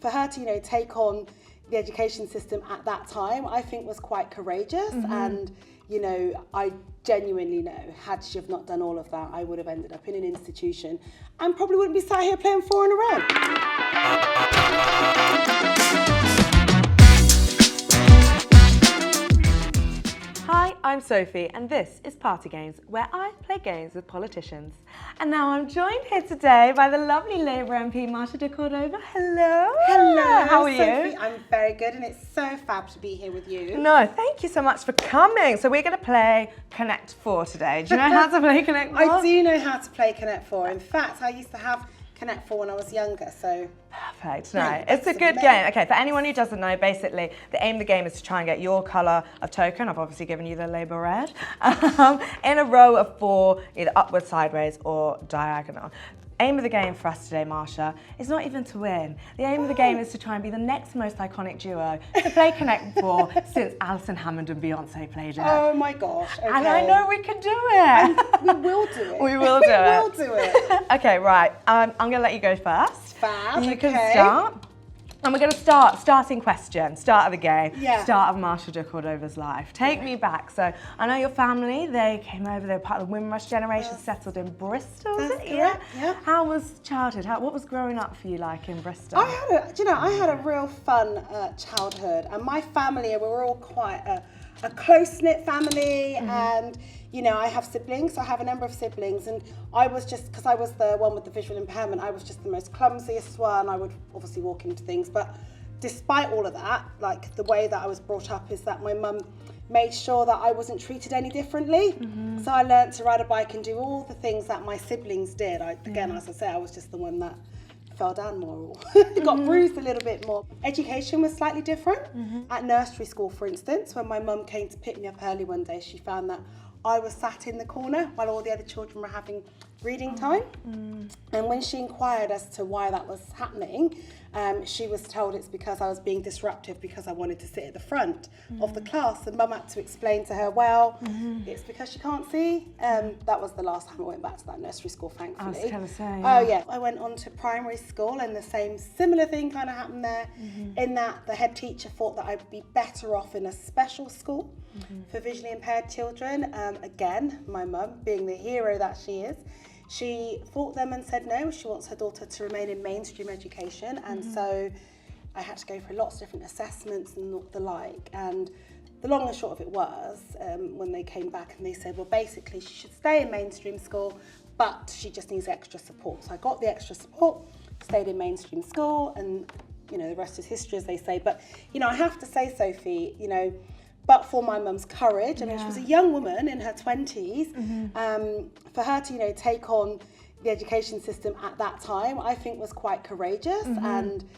for her to, take on the education system at that time, I think was quite courageous. And, I genuinely know, had she have not done all of that, I would have ended up in an institution and probably wouldn't be sat here playing 4 in a row. Hi, I'm Sophie, and this is Party Games, where I play games with politicians. And now I'm joined here today by the lovely Labour MP, Marsha de Cordova. Hello. Hello. How are Sophie? you? I'm very good, and it's so fab to be here with you. No, thank you so much for coming. So we're going to play Connect 4 today. Do you know how to play Connect 4? I do know how to play Connect 4. In fact, I used to have Connect 4 when I was younger, so... Perfect. No, it's a good game. Okay, for anyone who doesn't know, basically, the aim of the game is to try and get your colour of token, I've obviously given you the Labour red, in a row of 4, either upwards, sideways, or diagonal. Aim of the game for us today, Marsha, is not even to win. The aim of the game is to try and be the next most iconic duo to play Connect 4 since Alison Hammond and Beyonce played it. Oh my gosh, okay. And I know we can do it. We will do it. We will do it. We will do it. Okay, right. I'm going to let you go first. Fab, You okay. can start. And we're going to starting question, start of the game, Yeah. start of Marsha de Cordova's life. Take me back. So I know your family, they came over, they were part of the Women Rush generation, Yes. settled in Bristol. That's is it? correct, yeah. How was childhood? What was growing up for you like in Bristol? I had a real fun childhood, and my family, we were all quite a close-knit family, and I have siblings, so I have a number of siblings, and I was just, because I was the one with the visual impairment, I was just the most clumsiest one. I would obviously walk into things, but despite all of that, like the way that I was brought up is that my mum made sure that I wasn't treated any differently. So I learned to ride a bike and do all the things that my siblings did. Again, as I say, I was just the one that fell down more, got bruised a little bit more. Education was slightly different. At nursery school, for instance, when my mum came to pick me up early one day, she found that I was sat in the corner while all the other children were having reading time. And when she inquired as to why that was happening, she was told it's because I was being disruptive because I wanted to sit at the front of the class. And Mum had to explain to her, well, it's because she can't see. That was the last time I went back to that nursery school, thankfully. I was going to say. Oh yeah, I went on to primary school, and the same similar thing kind of happened there, in that the head teacher thought that I'd be better off in a special school for visually impaired children. Again, my mum, being the hero that she is, she fought them and said no, she wants her daughter to remain in mainstream education. And so I had to go through lots of different assessments and the like. And the long and short of it was, when they came back and they said, well, basically she should stay in mainstream school, but she just needs extra support. So I got the extra support, stayed in mainstream school, and the rest is history, as they say. But I have to say, Sophie, but for my mum's courage, I mean, she was a young woman in her 20s, for her to, take on the education system at that time, I think was quite courageous. And,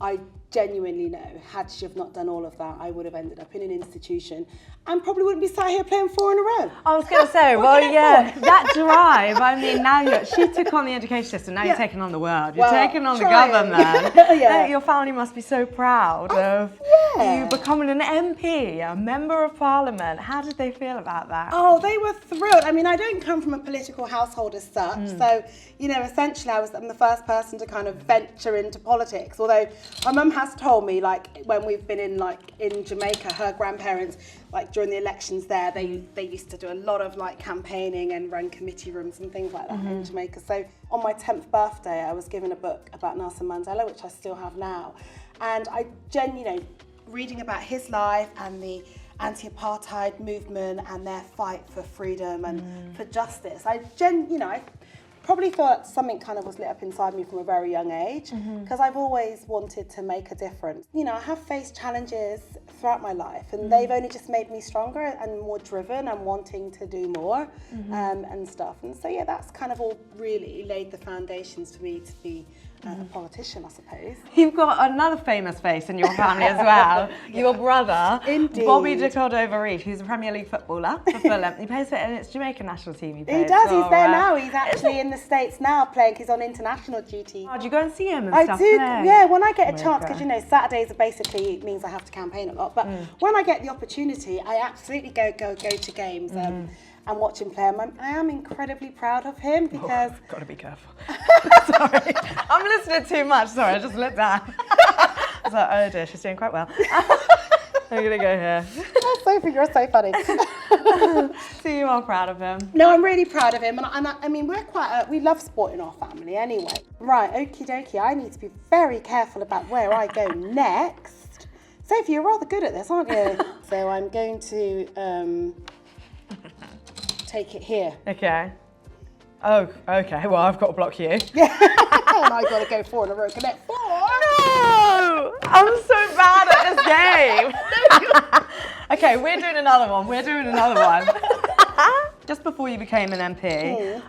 I genuinely know, had she have not done all of that, I would have ended up in an institution and probably wouldn't be sat here playing 4 in a row. I was going to say, well, yeah, that drive, I mean, now she took on the education system, now you're taking on the world, you're taking on the government. Your family must be so proud of you becoming an MP, a Member of Parliament. How did they feel about that? Oh, they were thrilled. I mean, I don't come from a political household as such, so, essentially I'm the first person to kind of venture into politics, although my mum has told me, like, when we've been in Jamaica, her grandparents, like during the elections there, they used to do a lot of campaigning and run committee rooms and things like that in Jamaica. So on my 10th birthday, I was given a book about Nelson Mandela, which I still have now. And I reading about his life and the anti-apartheid movement and their fight for freedom and for justice, I probably thought something kind of was lit up inside me from a very young age, because I've always wanted to make a difference. I have faced challenges throughout my life, and they've only just made me stronger and more driven and wanting to do more and stuff. And so, that's kind of all really laid the foundations for me to be a politician, I suppose. You've got another famous face in your family as well. Your brother, Indeed. Bobby de Cordova Reef, who's a Premier League footballer for Fulham. He plays for it in its Jamaican national team. He does, he's there now. He's actually in the States now playing. He's on international duty. Oh, do you go and see him and I stuff? do, play? yeah, when I get a chance, because Saturdays are basically means I have to campaign a lot, but when I get the opportunity, I absolutely go to games. and watch him play. I am incredibly proud of him because... Oh, gotta be careful. Sorry, I'm listening too much. Sorry, I just looked down. I was like, oh dear, she's doing quite well. I'm gonna go here. Oh, Sophie, you're so funny. So you are proud of him? No, I'm really proud of him, and I mean, we love sport in our family anyway. Right, okie dokie, I need to be very careful about where I go next. Sophie, you're rather good at this, aren't you? So I'm going to take it here. Okay. Oh, okay. Well, I've got to block you. Yeah. And I got to go 4 in a row. Connect 4. No! I'm so bad at this game. Okay, we're doing another one. Just before you became an MP,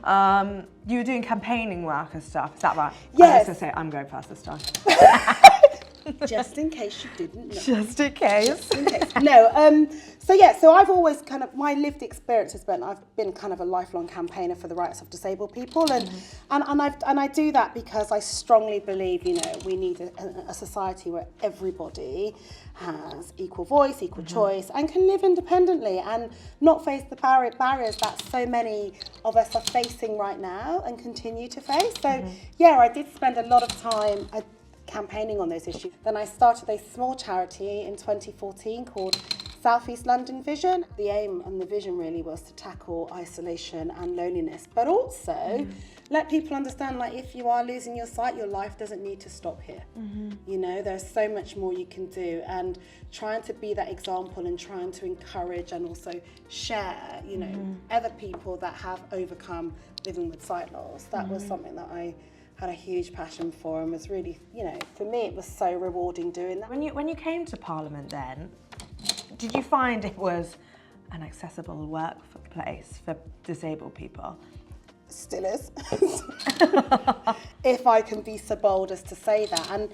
you were doing campaigning work and stuff. Is that right? Yes. I was going to say, I'm going first this time. Just in case you didn't know. Just in case. No, so I've always my lived experience has been, I've been kind of a lifelong campaigner for the rights of disabled people, and I do that because I strongly believe, we need a society where everybody has equal voice, equal choice, and can live independently and not face the barriers that so many of us are facing right now and continue to face. So I did spend a lot of time campaigning on those issues. Then I started a small charity in 2014 called South East London Vision. The aim and the vision really was to tackle isolation and loneliness, but also let people understand, like, if you are losing your sight, your life doesn't need to stop here. There's so much more you can do, and trying to be that example and trying to encourage and also share, other people that have overcome living with sight loss. That was something that I had a huge passion for, and was really, for me, it was so rewarding doing that. When you came to Parliament then, did you find it was an accessible workplace for disabled people? Still is. If I can be so bold as to say that. And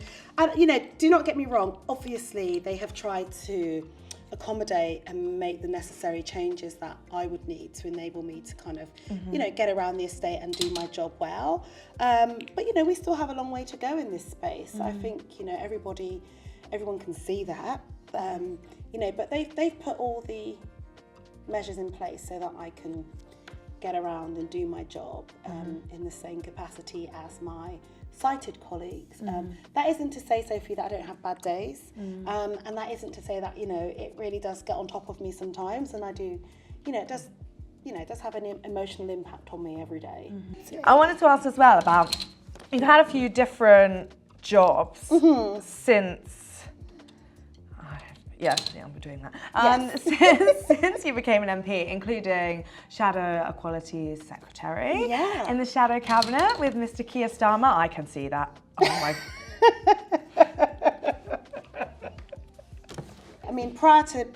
do not get me wrong, obviously they have tried to accommodate and make the necessary changes that I would need to enable me to kind of, get around the estate and do my job well. But, we still have a long way to go in this space. I think, everyone can see that, but they've put all the measures in place so that I can get around and do my job in the same capacity as my sighted colleagues. That isn't to say, Sophie, that I don't have bad days, and that isn't to say that it really does get on top of me sometimes, and I do, it does have an emotional impact on me every day. I wanted to ask as well about, you've had a few different jobs since. Yes, yeah, we're doing that. Yes. Since you became an MP, including Shadow Equality Secretary in the Shadow Cabinet with Mr. Keir Starmer. I can see that. Oh my. I mean, prior to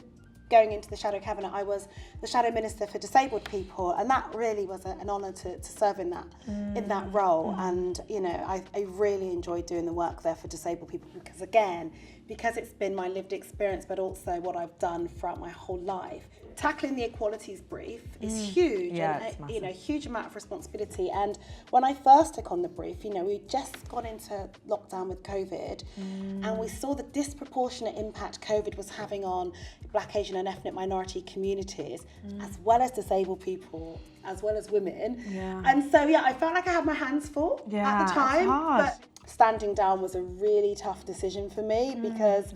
going into the Shadow Cabinet, I was the Shadow Minister for Disabled People, and that really was an honour to serve in that role. And I really enjoyed doing the work there for disabled people because it's been my lived experience, but also what I've done throughout my whole life. Tackling the equalities brief is huge, and a huge amount of responsibility. And when I first took on the brief, we'd just gone into lockdown with COVID, and we saw the disproportionate impact COVID was having on Black, Asian and ethnic minority communities, as well as disabled people, as well as women. And so, I felt like I had my hands full at the time. But standing down was a really tough decision for me because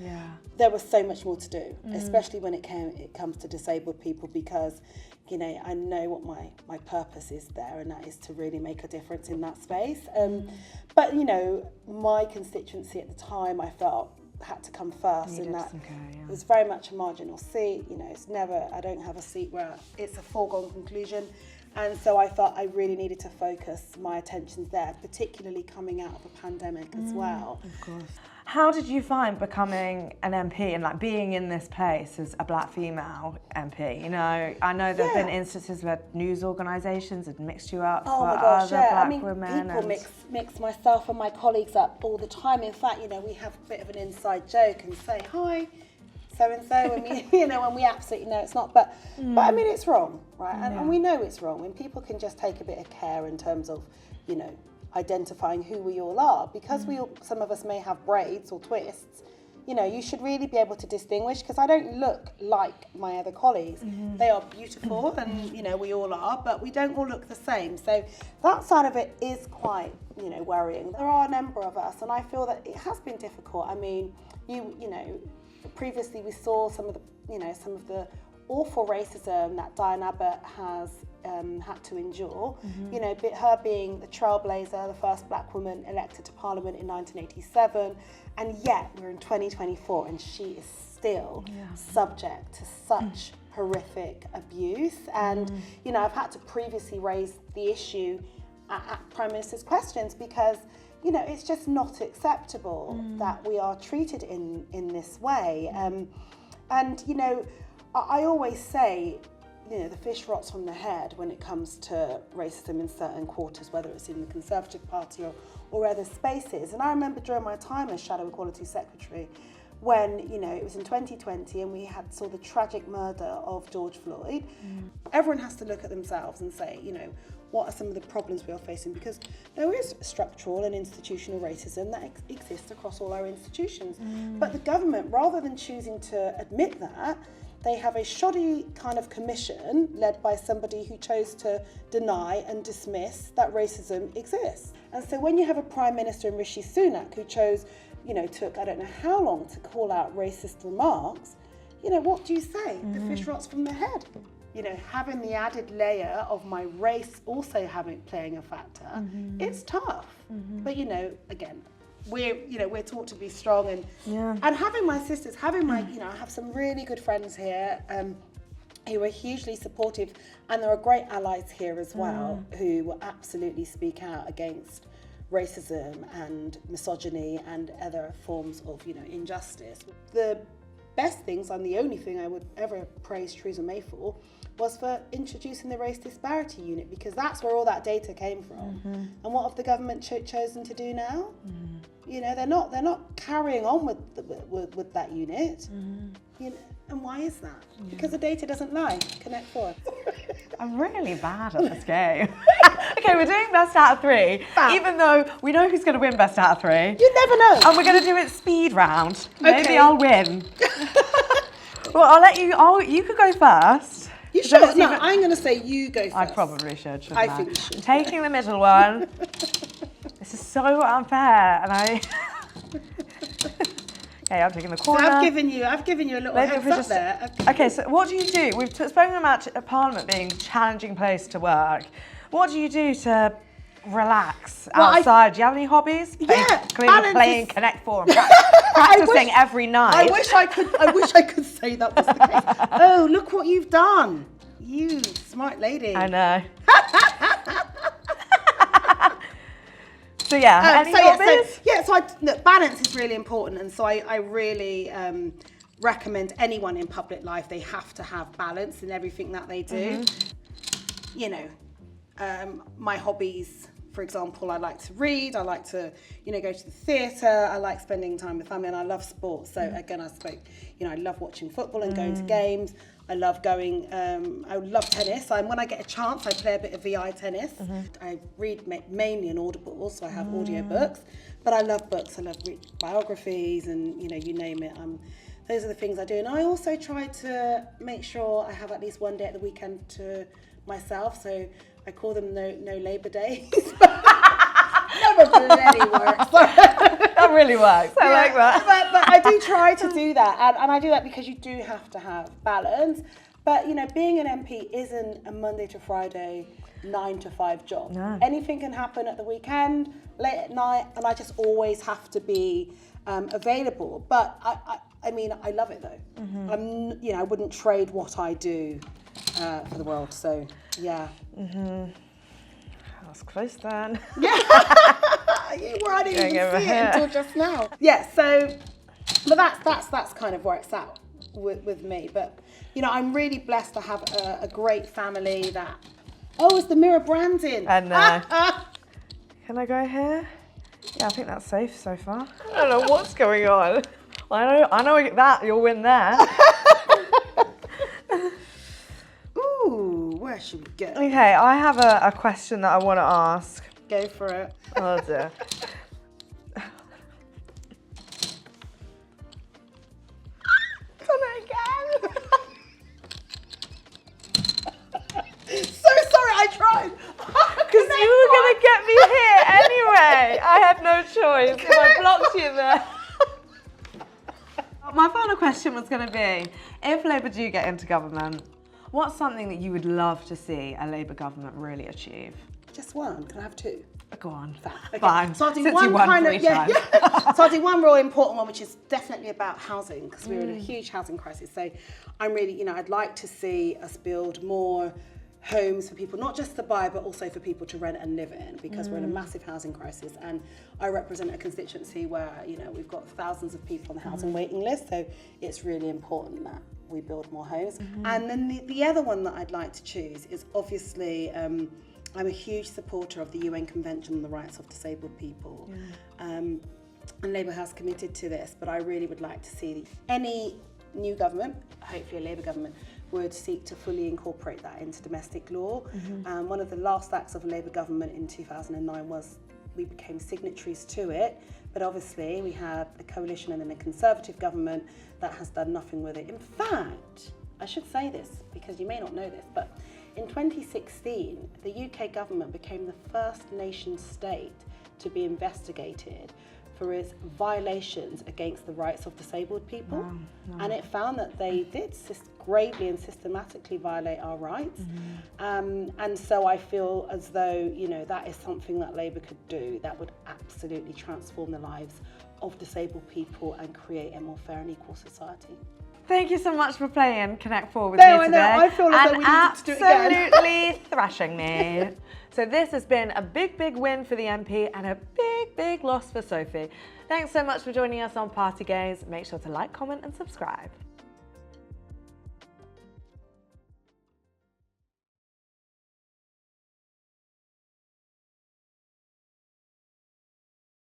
there was so much more to do, especially when it comes to disabled people, because I know what my purpose is there, and that is to really make a difference in that space. But my constituency at the time, I felt had to come first, and that it was very much a marginal seat. It's never, I don't have a seat where it's a foregone conclusion. And so I felt I really needed to focus my attention there, particularly coming out of a pandemic as well. Of course. How did you find becoming an MP and being in this place as a Black female MP? I know there have been instances where news organisations had mixed you up for other Black women. People mix myself and my colleagues up all the time. In fact, we have a bit of an inside joke and say, hi, so-and-so, and when we absolutely know it's not. But I mean, it's wrong, right? And we know it's wrong. When people can just take a bit of care in terms of, identifying who we all are, because some of us may have braids or twists, you know, you should really be able to distinguish, because I don't look like my other colleagues. They are beautiful, and, you know, we all are, but we don't all look the same. So that side of it is quite, you know, worrying. There are a number of us, and I feel that it has been difficult. I mean, you know, previously we saw some of the awful racism that Diane Abbott has had to endure. You know, her being the trailblazer, the first black woman elected to Parliament in 1987, and yet we're in 2024 and she is still subject to such horrific abuse. And you know, I've had to previously raise the issue at Prime Minister's questions, because you know, it's just not acceptable that we are treated in this way. And you know, I always say, you know, the fish rots from the head when it comes to racism in certain quarters, whether it's in the Conservative Party or other spaces. And I remember during my time as Shadow Equality Secretary, when, you know, it was in 2020 and we saw the tragic murder of George Floyd. Everyone has to look at themselves and say, you know, what are some of the problems we are facing? Because there is structural and institutional racism that exists across all our institutions. But the government, rather than choosing to admit that, they have a shoddy kind of commission led by somebody who chose to deny and dismiss that racism exists. And so when you have a Prime Minister in Rishi Sunak who chose, you know, took I don't know how long to call out racist remarks, you know, what do you say? The fish rots from the head. You know, having the added layer of my race also playing a factor, it's tough. But you know, again, we're taught to be strong, and having my sisters, you know, I have some really good friends here who are hugely supportive, and there are great allies here as well who will absolutely speak out against racism and misogyny and other forms of, you know, injustice. The best things, and the only thing I would ever praise Theresa May for, was for introducing the race disparity unit, because that's where all that data came from. And what have the government chosen to do now? You know, they're not carrying on with that unit. You know, and why is that? Because the data doesn't lie. Connect 4. I'm really bad at this game. Okay, we're doing best out of 3, even though we know who's going to win best out of 3. You never know. And we're going to do it speed round. Maybe Okay. I'll win. Well, I'll let you. You could go first. You should. No, I'm going to say you go first. I probably should. Shouldn't I think you should. Taking the middle one. This is so unfair, and I. Okay, I'm taking the So corner. I've given you a little Maybe heads if we up just- there. Okay, so what do you do? We've spoken about Parliament being a challenging place to work. What do you do to relax outside? Do you have any hobbies? Clearly playing Connect 4 and practicing every night. I wish I could say that was the case. Oh, look what you've done. You smart lady. I know. So yeah, any hobbies? Look, balance is really important, and so I really recommend anyone in public life, they have to have balance in everything that they do. You know, my hobbies, for example, I like to read, I like to, you know, go to the theatre, I like spending time with family, and I love sport. So again, I love watching football and going to games. I love going, I love tennis. When I get a chance, I play a bit of VI tennis. I read mainly on Audible, so I have audiobooks, but I love books. I love biographies and, you know, you name it. Those are the things I do. And I also try to make sure I have at least one day at the weekend to myself. So I call them no Labour days. Never bloody works. That really works. I like that. But I do try to do that, and I do that because you do have to have balance. But you know, being an MP isn't a Monday to Friday 9 to 5 job. No. Anything can happen at the weekend, late at night, and I just always have to be available. But I mean, I love it though. You know, I wouldn't trade what I do for the world. So yeah. That's close then. Yeah. I didn't even see it until just now. Yeah, so, but that's kind of where it's at with me. But, you know, I'm really blessed to have a great family that, is the Mirror branding. And can I go here? Yeah, I think that's safe so far. I don't know what's going on. I know that you'll win there. Ooh, where should we go? Okay, I have a question that I want to ask. Go for it. Oh dear. question was going to be, if Labour do get into government, what's something that you would love to see a Labour government really achieve? Just one. Can I have two? Go on. Okay. Fine. So I'll do Since one you won kind of 3 times. So I'll do one real important one, which is definitely about housing, because we're in a huge housing crisis. So I'm really, I'd like to see us build more homes for people, not just to buy, but also for people to rent and live in, because we're in a massive housing crisis. And I represent a constituency where, we've got thousands of people on the housing waiting list. So it's really important that we build more homes. And then the other one that I'd like to choose is obviously, I'm a huge supporter of the UN Convention on the Rights of Disabled People. And Labour has committed to this, but I really would like to see any new government, hopefully a Labour government, would seek to fully incorporate that into domestic law. One of the last acts of a Labour government in 2009 was we became signatories to it, but obviously we had a coalition and then a Conservative government that has done nothing with it. In fact, I should say this because you may not know this, but in 2016, the UK government became the first nation state to be investigated for its violations against the rights of disabled people. Wow. And it found that they did gravely and systematically violate our rights. And so I feel as though, that is something that Labour could do that would absolutely transform the lives of disabled people and create a more fair and equal society. Thank you so much for playing Connect 4 with me today. I know, I feel as though we need to do it again. Absolutely thrashing me. So this has been a big, big win for the MP and a big, big loss for Sophie. Thanks so much for joining us on Party Gaze. Make sure to like, comment and subscribe.